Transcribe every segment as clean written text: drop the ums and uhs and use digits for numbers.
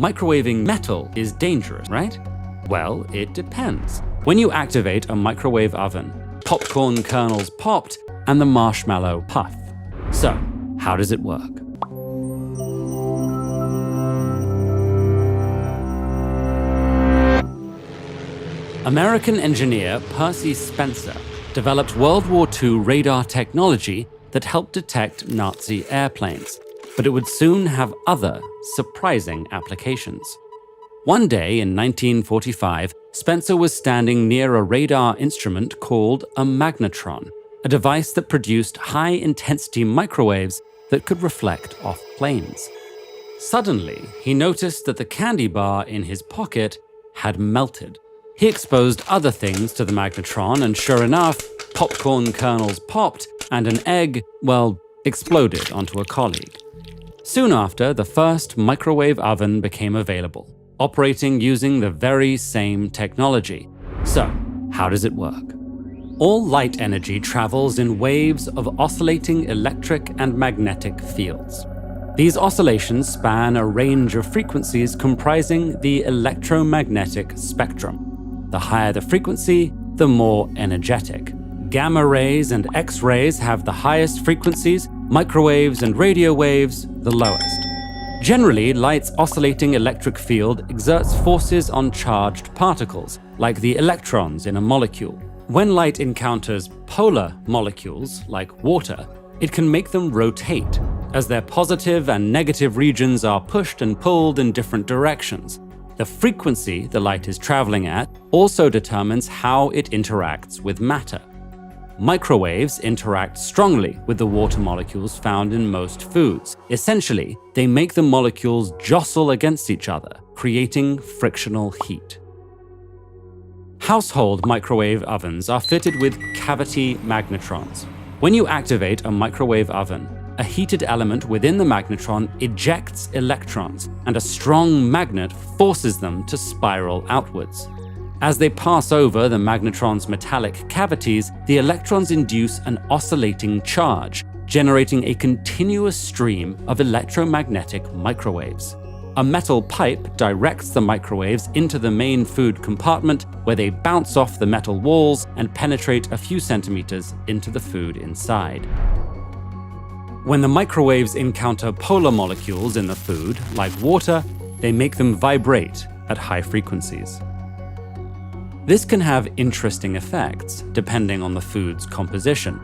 Microwaving metal is dangerous, right? Well, it depends. When you activate a microwave oven, popcorn kernels popped and the marshmallow puff. So, how does it work? American engineer Percy Spencer developed World War II radar technology that helped detect Nazi airplanes, but it would soon have other surprising applications. One day in 1945, Spencer was standing near a radar instrument called a magnetron, a device that produced high-intensity microwaves that could reflect off planes. Suddenly, he noticed that the candy bar in his pocket had melted. He exposed other things to the magnetron, and sure enough, popcorn kernels popped and an egg, well, exploded onto a colleague. Soon after, the first microwave oven became available, operating using the very same technology. So, how does it work? All light energy travels in waves of oscillating electric and magnetic fields. These oscillations span a range of frequencies comprising the electromagnetic spectrum. The higher the frequency, the more energetic. Gamma rays and X-rays have the highest frequencies, microwaves and radio waves the lowest. Generally, light's oscillating electric field exerts forces on charged particles, like the electrons in a molecule. When light encounters polar molecules, like water, it can make them rotate, as their positive and negative regions are pushed and pulled in different directions. The frequency the light is traveling at also determines how it interacts with matter. Microwaves interact strongly with the water molecules found in most foods. Essentially, they make the molecules jostle against each other, creating frictional heat. Household microwave ovens are fitted with cavity magnetrons. When you activate a microwave oven, a heated element within the magnetron ejects electrons, and a strong magnet forces them to spiral outwards. As they pass over the magnetron's metallic cavities, the electrons induce an oscillating charge, generating a continuous stream of electromagnetic microwaves. A metal pipe directs the microwaves into the main food compartment, where they bounce off the metal walls and penetrate a few centimeters into the food inside. When the microwaves encounter polar molecules in the food, like water, they make them vibrate at high frequencies. This can have interesting effects depending on the food's composition.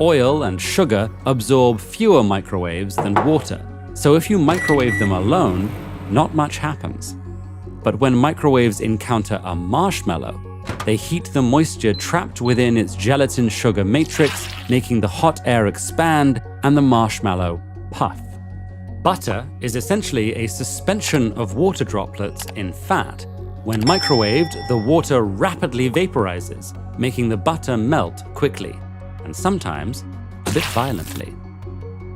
Oil and sugar absorb fewer microwaves than water, so if you microwave them alone, not much happens. But when microwaves encounter a marshmallow, they heat the moisture trapped within its gelatin sugar matrix, making the hot air expand and the marshmallow puff. Butter is essentially a suspension of water droplets in fat. When microwaved, the water rapidly vaporizes, making the butter melt quickly, and sometimes a bit violently.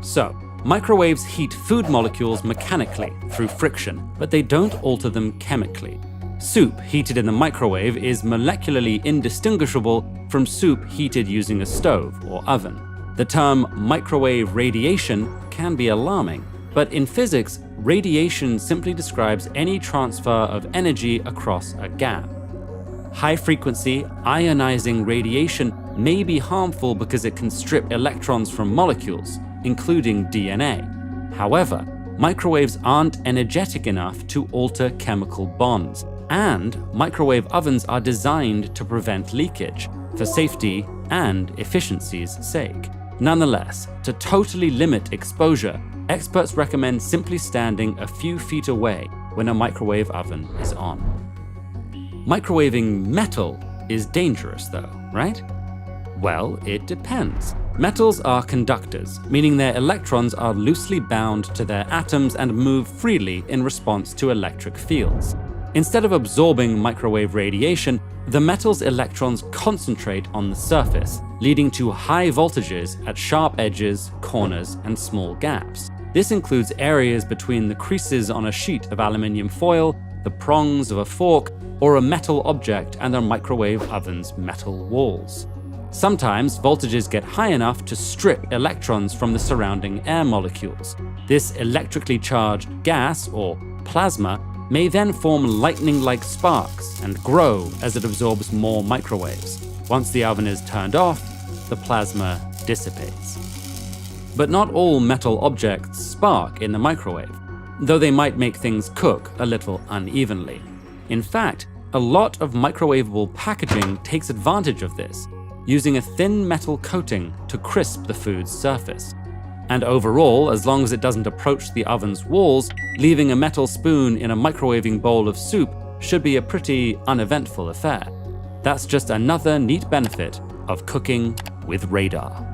So, microwaves heat food molecules mechanically through friction, but they don't alter them chemically. Soup heated in the microwave is molecularly indistinguishable from soup heated using a stove or oven. The term microwave radiation can be alarming, but in physics, radiation simply describes any transfer of energy across a gap. High-frequency, ionizing radiation may be harmful because it can strip electrons from molecules, including DNA. However, microwaves aren't energetic enough to alter chemical bonds, and microwave ovens are designed to prevent leakage, for safety and efficiency's sake. Nonetheless, to totally limit exposure, experts recommend simply standing a few feet away when a microwave oven is on. Microwaving metal is dangerous though, right? Well, it depends. Metals are conductors, meaning their electrons are loosely bound to their atoms and move freely in response to electric fields. Instead of absorbing microwave radiation, the metal's electrons concentrate on the surface, leading to high voltages at sharp edges, corners, and small gaps. This includes areas between the creases on a sheet of aluminium foil, the prongs of a fork, or a metal object and a microwave oven's metal walls. Sometimes voltages get high enough to strip electrons from the surrounding air molecules. This electrically charged gas, or plasma may then form lightning-like sparks and grow as it absorbs more microwaves. Once the oven is turned off, the plasma dissipates. But not all metal objects spark in the microwave, though they might make things cook a little unevenly. In fact, a lot of microwavable packaging takes advantage of this, using a thin metal coating to crisp the food's surface. And overall, as long as it doesn't approach the oven's walls, leaving a metal spoon in a microwaving bowl of soup should be a pretty uneventful affair. That's just another neat benefit of cooking with radar.